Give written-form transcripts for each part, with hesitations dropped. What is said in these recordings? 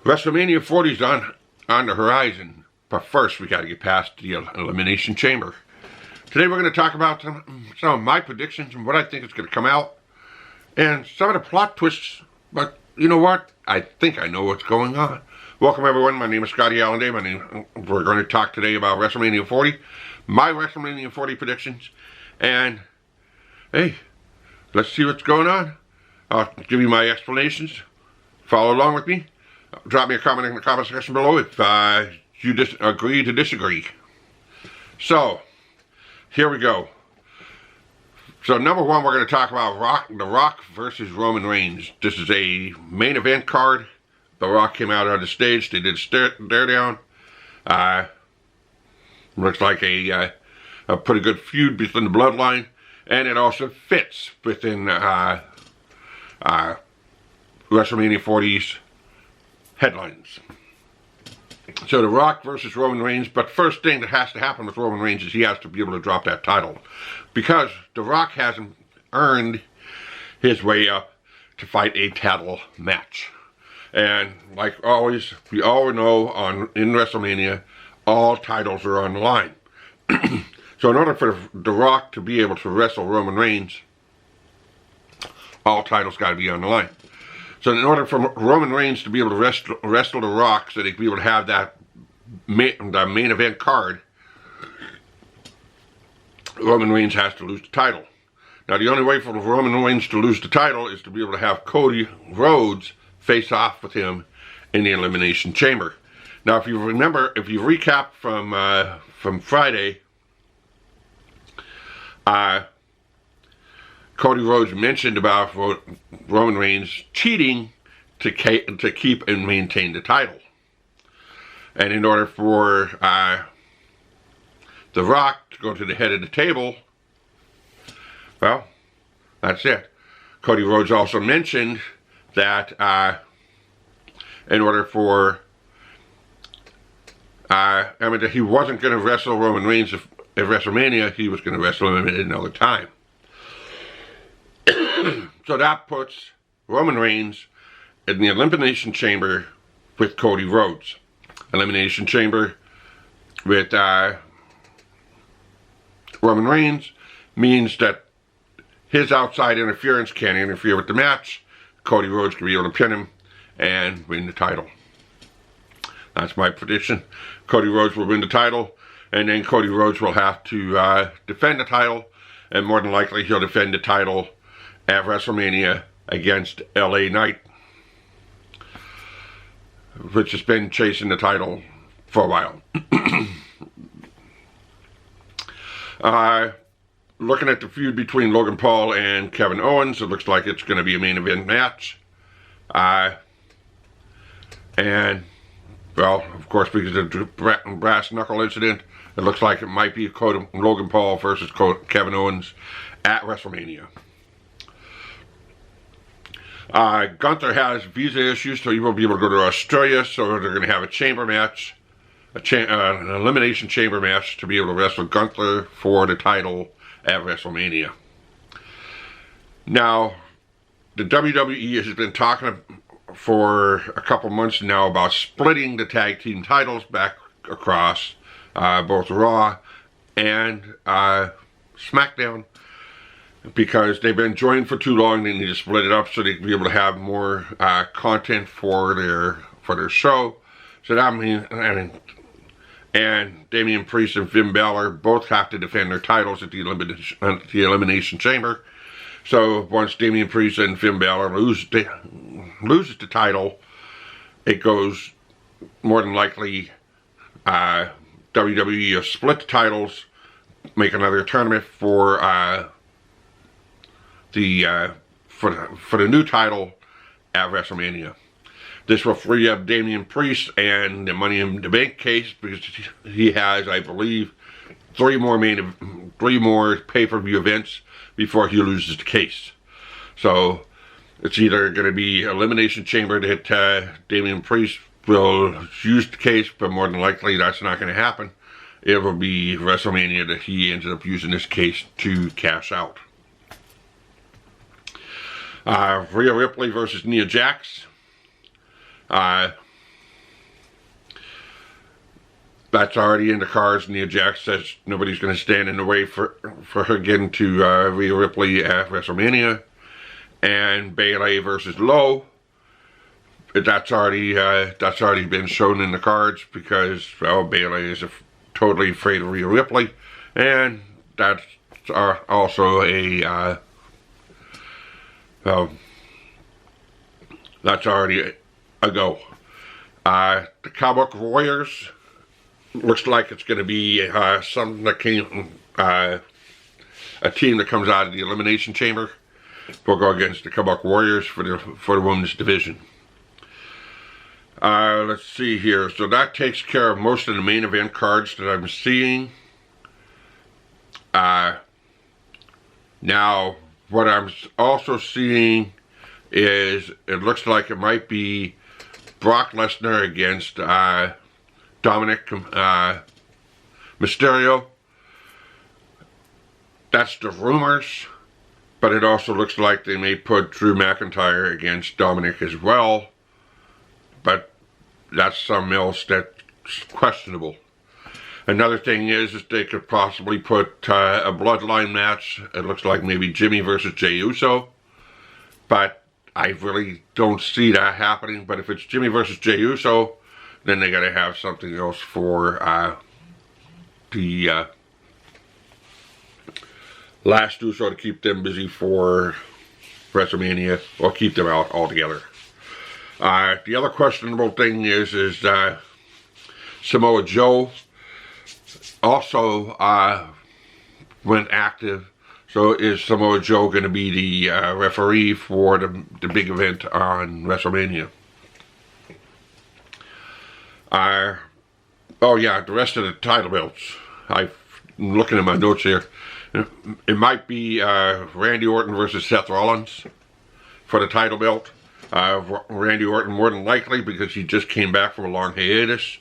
WrestleMania 40 is on the horizon, but first we got to get past the Elimination Chamber. Today we're going to talk about some of my predictions and what I think is going to come out, and some of the plot twists, but you know what? I think I know what's going on. Welcome everyone, my name is ScottyAllenDay. We're going to talk today about WrestleMania 40, my WrestleMania 40 predictions, and hey, let's see what's going on. I'll give you my explanations. Follow along with me. Drop me a comment in the comment section below if you agree to disagree. So, here we go. So, number one, we're going to talk about The Rock versus Roman Reigns. This is a main event card. The Rock came out on the stage. They did stare down. Looks like a pretty good feud within the bloodline. And it also fits within WrestleMania 40's headlines. So The Rock versus Roman Reigns, but first thing that has to happen with Roman Reigns is he has to be able to drop that title, because The Rock hasn't earned his way up to fight a title match. And like always, we all know in WrestleMania, all titles are on the line. So in order for The Rock to be able to wrestle Roman Reigns, all titles got to be on the line. So in order for Roman Reigns to be able to wrestle The Rock, so they can be able to have that the main event card, Roman Reigns has to lose the title. Now the only way for Roman Reigns to lose the title is to be able to have Cody Rhodes face off with him in the Elimination Chamber. Now if you remember, if you recap from Friday, Cody Rhodes mentioned about Roman Reigns cheating to keep and maintain the title. And in order for The Rock to go to the head of the table, well, that's it. Cody Rhodes also mentioned that in order for, that he wasn't going to wrestle Roman Reigns at WrestleMania, he was going to wrestle him at another time. So that puts Roman Reigns in the Elimination Chamber with Cody Rhodes. Elimination Chamber with Roman Reigns means that his outside interference can't interfere with the match. Cody Rhodes can be able to pin him and win the title. That's my prediction. Cody Rhodes will win the title, and then Cody Rhodes will have to defend the title, and more than likely he'll defend the title at WrestleMania against LA Knight, which has been chasing the title for a while. Looking at the feud between Logan Paul and Kevin Owens, it looks like it's going to be a main event match. And, well, of course, because of the brass knuckle incident, it looks like it might be Logan Paul versus Kevin Owens at WrestleMania. Gunther has visa issues, so he won't be able to go to Australia, so they're going to have a chamber match, an elimination chamber match to be able to wrestle Gunther for the title at WrestleMania. Now, the WWE has been talking for a couple months now about splitting the tag team titles back across both Raw and SmackDown, because they've been joined for too long. They need to split it up so they can be able to have more content for their show. So that means, and Damian Priest and Finn Balor both have to defend their titles at the Elimination Chamber. So once Damian Priest and Finn Balor loses the title, it goes more than likely WWE will split the titles, make another tournament for the new title at WrestleMania. This will free up Damian Priest and the Money in the Bank case, because he has, I believe, three more pay-per-view events before he loses the case. So it's either going to be Elimination Chamber that Damian Priest will use the case, but more than likely that's not going to happen. It will be WrestleMania that he ends up using this case to cash out. Rhea Ripley versus Nia Jax. That's already in the cards. Nia Jax says nobody's going to stand in the way for her getting to Rhea Ripley at WrestleMania. And Bayley versus Lowe. That's already been shown in the cards because, well, Bayley is totally afraid of Rhea Ripley, and that's also a that's already a go. The Cowboy Warriors looks like it's going to be something that came a team that comes out of the Elimination Chamber. We'll go against the Cowboy Warriors for the women's division. Let's see here. So that takes care of most of the main event cards that I'm seeing. Now, what I'm also seeing is it looks like it might be Brock Lesnar against Dominic Mysterio. That's the rumors. But it also looks like they may put Drew McIntyre against Dominic as well. But that's something else that's questionable. Another thing is they could possibly put a bloodline match. It looks like maybe Jimmy versus Jey Uso. But I really don't see that happening. But if it's Jimmy versus Jey Uso, then they got to have something else for the last Uso to keep them busy for WrestleMania, or keep them out altogether. The other questionable thing is Samoa Joe also went active. So is Samoa Joe going to be the referee for the big event on WrestleMania? Oh yeah, the rest of the title belts. I'm looking at my notes here. It might be Randy Orton versus Seth Rollins for the title belt. Randy Orton more than likely because he just came back from a long hiatus.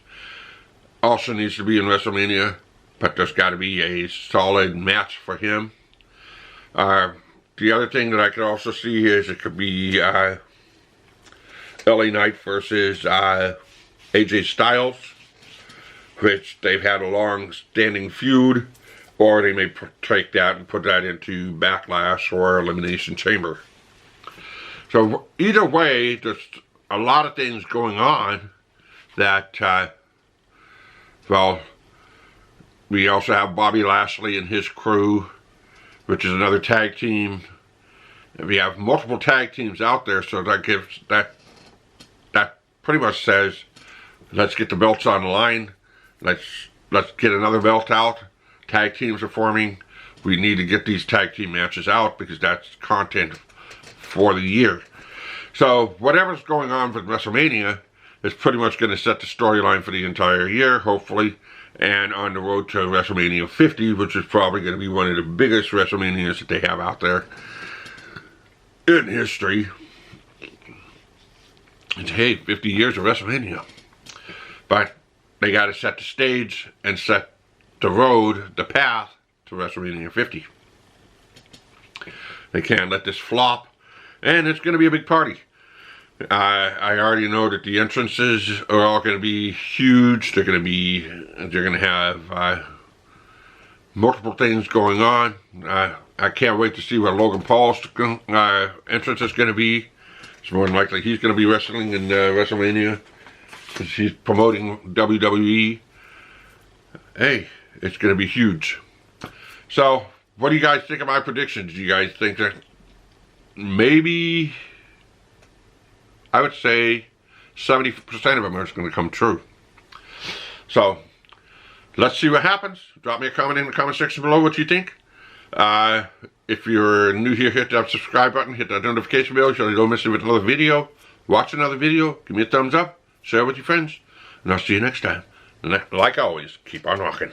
Also needs to be in WrestleMania, but there's got to be a solid match for him. The other thing that I could also see is it could be LA Knight versus AJ Styles, which they've had a long-standing feud, or they may take that and put that into Backlash or Elimination Chamber. So either way, there's a lot of things going on that, well, we also have Bobby Lashley and his crew, which is another tag team. And we have multiple tag teams out there, so that gives that pretty much says, let's get the belts on the line. Let's get another belt out. Tag teams are forming. We need to get these tag team matches out because that's content for the year. So whatever's going on with WrestleMania is pretty much going to set the storyline for the entire year, hopefully, and on the road to WrestleMania 50, which is probably going to be one of the biggest WrestleManias that they have out there in history. It's, hey, 50 years of WrestleMania. But they got to set the stage and set the road, the path to WrestleMania 50. They can't let this flop, and it's going to be a big party. I already know that the entrances are all going to be huge. They're going to have multiple things going on. I can't wait to see what Logan Paul's entrance is going to be. It's more than likely he's going to be wrestling in WrestleMania because he's promoting WWE. Hey, it's going to be huge. So, what do you guys think of my predictions? Do you guys think that maybe, I would say 70% of them are going to come true? So, let's see what happens. Drop me a comment in the comment section below what you think. If you're new here, hit that subscribe button, hit that notification bell so you don't miss another video. Watch another video, give me a thumbs up, share it with your friends, and I'll see you next time. Like always, keep on rocking.